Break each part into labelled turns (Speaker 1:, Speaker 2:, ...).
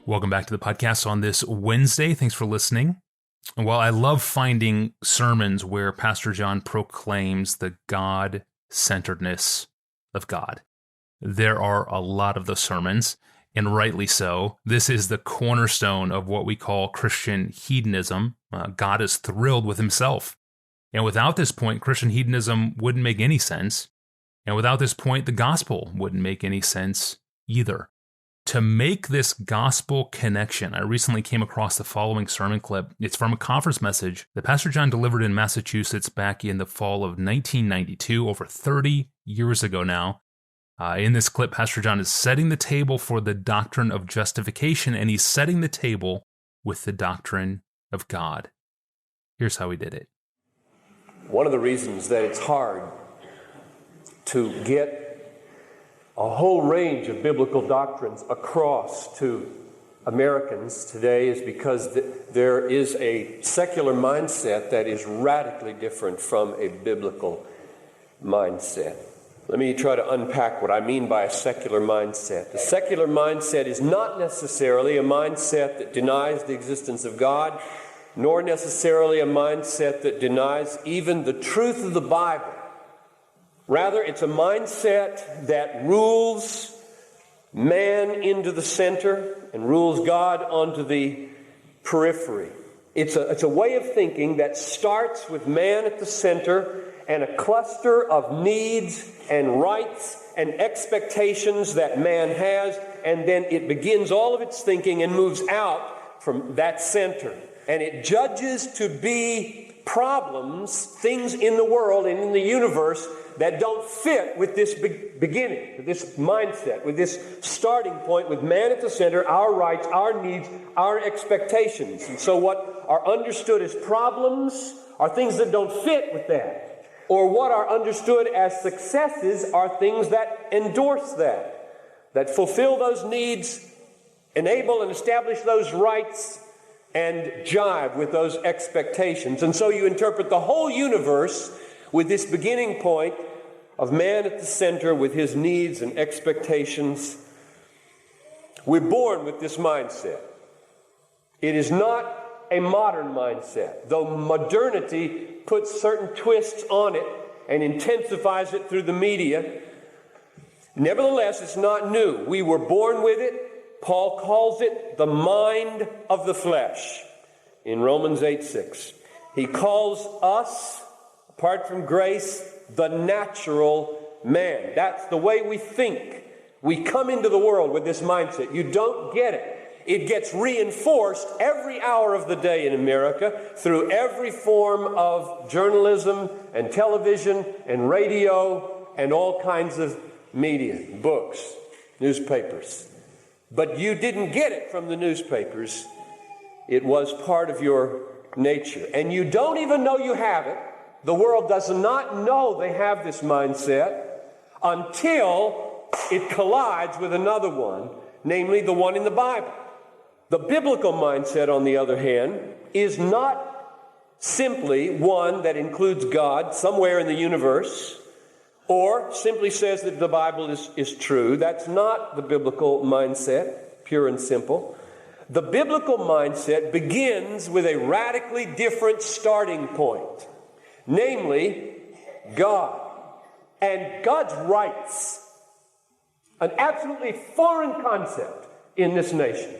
Speaker 1: Welcome back to the podcast on this Wednesday. Thanks for listening. Well, I love finding sermons where Pastor John proclaims the God-Centeredness of God. There are a lot of those sermons, and rightly so. This is the cornerstone of what we call Christian hedonism. God is thrilled with himself. And without this point, Christian hedonism wouldn't make any sense. And without this point, the gospel wouldn't make any sense either. To make this gospel connection, I recently came across the following sermon clip. It's from a conference message that Pastor John delivered in Massachusetts back in the fall of 1992, over 30 years ago now. In this clip, Pastor John is setting the table for the doctrine of justification, and he's setting the table with the doctrine of God. Here's how he did it.
Speaker 2: One of the reasons that it's hard to get a whole range of biblical doctrines across to Americans today is because there is a secular mindset that is radically different from a biblical mindset. Let me try to unpack what I mean by a secular mindset. The secular mindset is not necessarily a mindset that denies the existence of God, nor necessarily a mindset that denies even the truth of the Bible. Rather, it's a mindset that rules man into the center and rules God onto the periphery. It's a way of thinking that starts with man at the center and a cluster of needs and rights and expectations that man has, and then it begins all of its thinking and moves out from that center. And it judges to be problems, things in the world and in the universe that don't fit with this beginning, with this mindset, with this starting point, with man at the center, our rights, our needs, our expectations. And so what are understood as problems are things that don't fit with that. Or what are understood as successes are things that endorse that fulfill those needs, enable and establish those rights, and jive with those expectations. And so you interpret the whole universe with this beginning point of man at the center with his needs and expectations. We're born with this mindset. It is not a modern mindset, though modernity puts certain twists on it and intensifies it through the media. Nevertheless, it's not new. We were born with it. Paul calls it the mind of the flesh in Romans 8:6. He calls us, apart from grace, the natural man. That's the way we think. We come into the world with this mindset. You don't get it. It gets reinforced every hour of the day in America through every form of journalism and television and radio and all kinds of media, books, newspapers. But you didn't get it from the newspapers. It was part of your nature. And you don't even know you have it. The world does not know they have this mindset until it collides with another one, namely the one in the Bible. The biblical mindset, on the other hand, is not simply one that includes God somewhere in the universe, or simply says that the Bible is true. That's not the biblical mindset, pure and simple. The biblical mindset begins with a radically different starting point, namely God and God's rights. An absolutely foreign concept in this nation,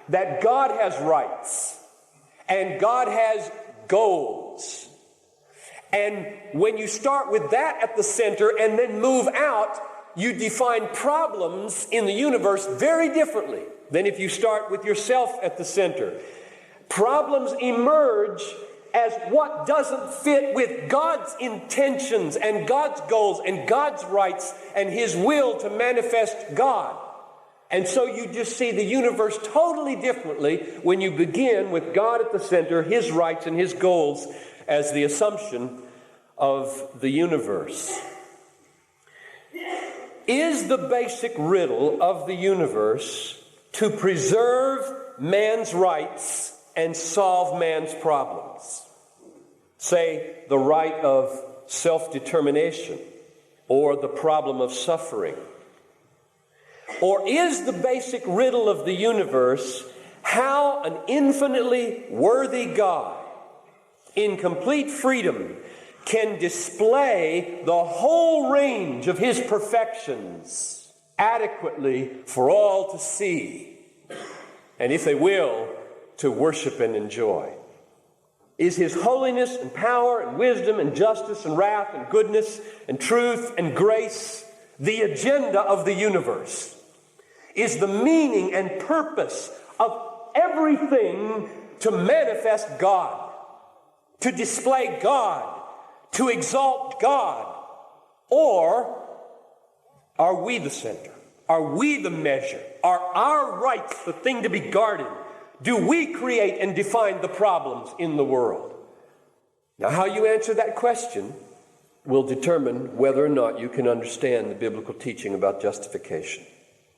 Speaker 2: that God has rights and God has goals. And when you start with that at the center and then move out, you define problems in the universe very differently than if you start with yourself at the center. Problems emerge as what doesn't fit with God's intentions and God's goals and God's rights and His will to manifest God. And so you just see the universe totally differently when you begin with God at the center, His rights and His goals as the assumption of the universe. Is the basic riddle of the universe to preserve man's rights and solve man's problems? Say, the right of self-determination or the problem of suffering. Or is the basic riddle of the universe how an infinitely worthy God, in complete freedom, can display the whole range of his perfections adequately for all to see, and if they will, to worship and enjoy. Is his holiness and power and wisdom and justice and wrath and goodness and truth and grace the agenda of the universe? Is the meaning and purpose of everything to manifest God, to display God, to exalt God? Or are we the center? Are we the measure? Are our rights the thing to be guarded? Do we create and define the problems in the world? Now, how you answer that question will determine whether or not you can understand the biblical teaching about justification.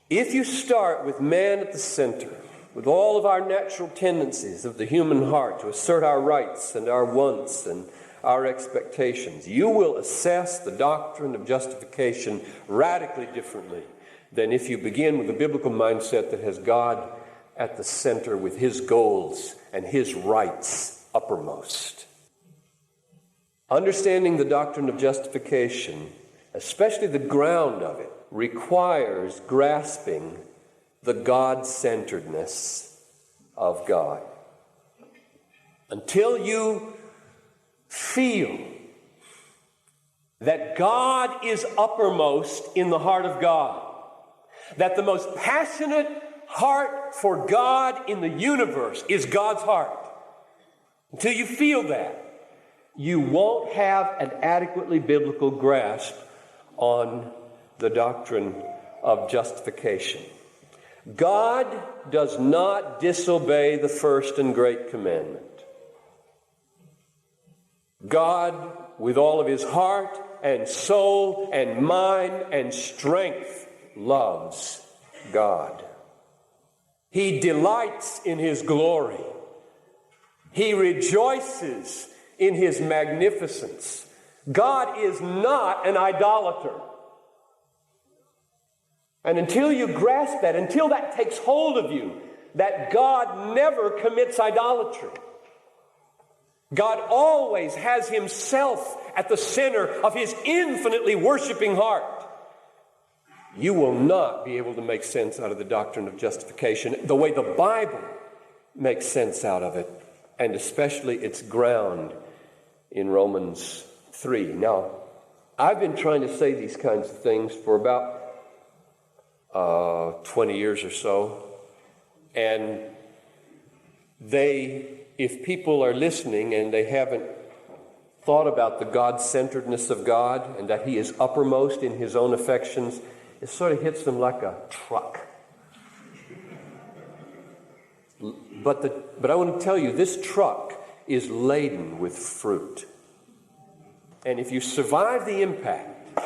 Speaker 2: If you start with man at the center, with all of our natural tendencies of the human heart to assert our rights and our wants and our expectations, you will assess the doctrine of justification radically differently than if you begin with a biblical mindset that has God at the center with his goals and his rights uppermost. Understanding the doctrine of justification, especially the ground of it, requires grasping the God-centeredness of God. Until you feel that God is uppermost in the heart of God, that the most passionate heart for God in the universe is God's heart, until you feel that, you won't have an adequately biblical grasp on the doctrine of justification. God does not disobey the first and great commandment. God, with all of his heart and soul and mind and strength, loves God. He delights in his glory. He rejoices in his magnificence. God is not an idolater. And until you grasp that, until that takes hold of you, that God never commits idolatry, God always has himself at the center of his infinitely worshiping heart, you will not be able to make sense out of the doctrine of justification the way the Bible makes sense out of it, and especially its ground in Romans 3. Now, I've been trying to say these kinds of things for about 20 years or so, and if people are listening and they haven't thought about the God-centeredness of God and that he is uppermost in his own affections, it sort of hits them like a truck. But I want to tell you, this truck is laden with fruit. And if you survive the impact,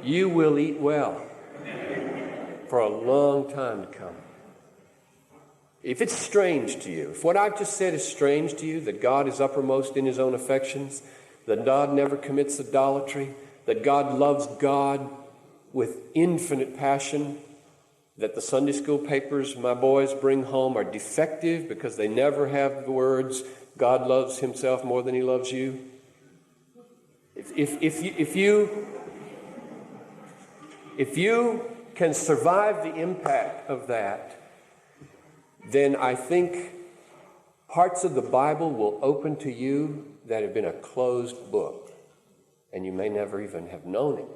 Speaker 2: you will eat well for a long time to come. If it's strange to you, if what I've just said is strange to you, that God is uppermost in his own affections, that God never commits idolatry, that God loves God with infinite passion, that the Sunday school papers my boys bring home are defective because they never have the words, God loves himself more than he loves you. If you can survive the impact of that, then I think parts of the Bible will open to you that have been a closed book, and you may never even have known it.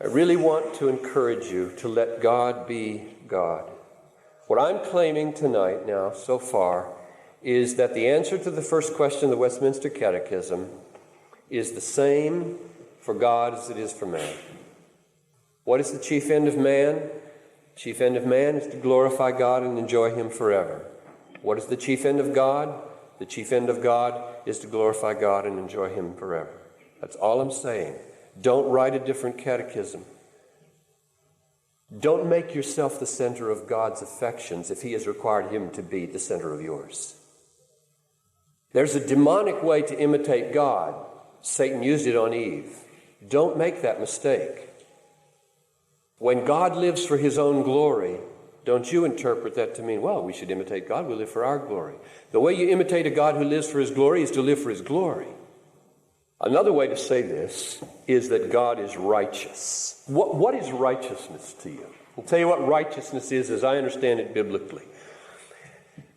Speaker 2: I really want to encourage you to let God be God. What I'm claiming tonight now, so far, is that the answer to the first question of the Westminster Catechism is the same for God as it is for man. What is the chief end of man? Chief end of man is to glorify God and enjoy him forever. What is the chief end of God? The chief end of God is to glorify God and enjoy him forever. That's all I'm saying. Don't write a different catechism. Don't make yourself the center of God's affections if he has required him to be the center of yours. There's a demonic way to imitate God. Satan used it on Eve. Don't make that mistake. When God lives for his own glory, don't you interpret that to mean, well, we should imitate God, we live for our glory. The way you imitate a God who lives for his glory is to live for his glory. Another way to say this is that God is righteous. What is righteousness to you? I'll tell you what righteousness is as I understand it biblically.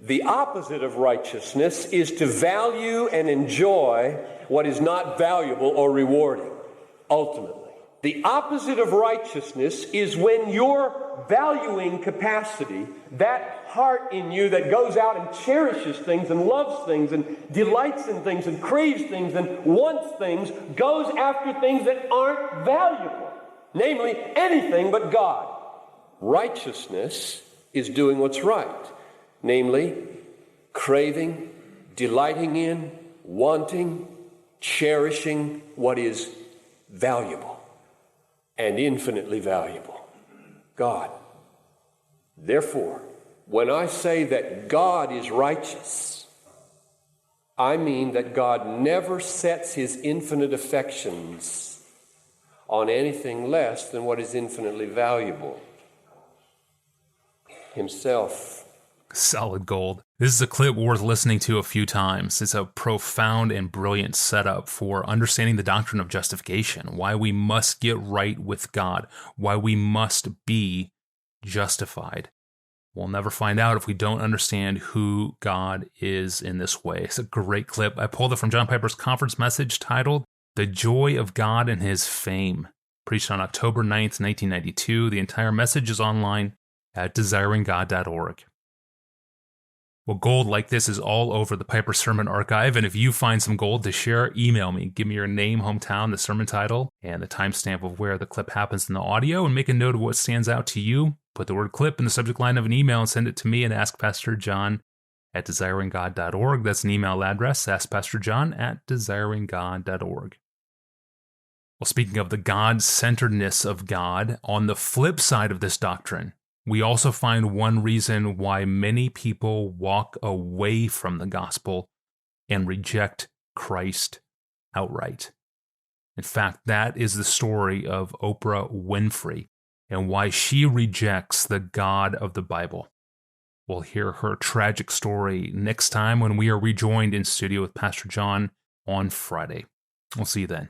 Speaker 2: The opposite of righteousness is to value and enjoy what is not valuable or rewarding, ultimately. The opposite of righteousness is when your valuing capacity, that heart in you that goes out and cherishes things and loves things and delights in things and craves things and wants things, goes after things that aren't valuable, namely anything but God. Righteousness is doing what's right, namely craving, delighting in, wanting, cherishing what is valuable and infinitely valuable, God. Therefore, when I say that God is righteous, I mean that God never sets his infinite affections on anything less than what is infinitely valuable, himself.
Speaker 1: Solid gold. This is a clip worth listening to a few times. It's a profound and brilliant setup for understanding the doctrine of justification, why we must get right with God, why we must be justified. We'll never find out if we don't understand who God is in this way. It's a great clip. I pulled it from John Piper's conference message titled, "The Joy of God and His Fame," preached on October 9th, 1992. The entire message is online at desiringgod.org. Well, gold like this is all over the Piper Sermon Archive, and if you find some gold to share, email me. Give me your name, hometown, the sermon title, and the timestamp of where the clip happens in the audio, and make a note of what stands out to you. Put the word clip in the subject line of an email and send it to me and Ask Pastor John at desiringgod.org. That's an email address, askpastorjohn at desiringgod.org. Well, speaking of the God-centeredness of God, on the flip side of this doctrine, we also find one reason why many people walk away from the gospel and reject Christ outright. In fact, that is the story of Oprah Winfrey and why she rejects the God of the Bible. We'll hear her tragic story next time when we are rejoined in studio with Pastor John on Friday. We'll see you then.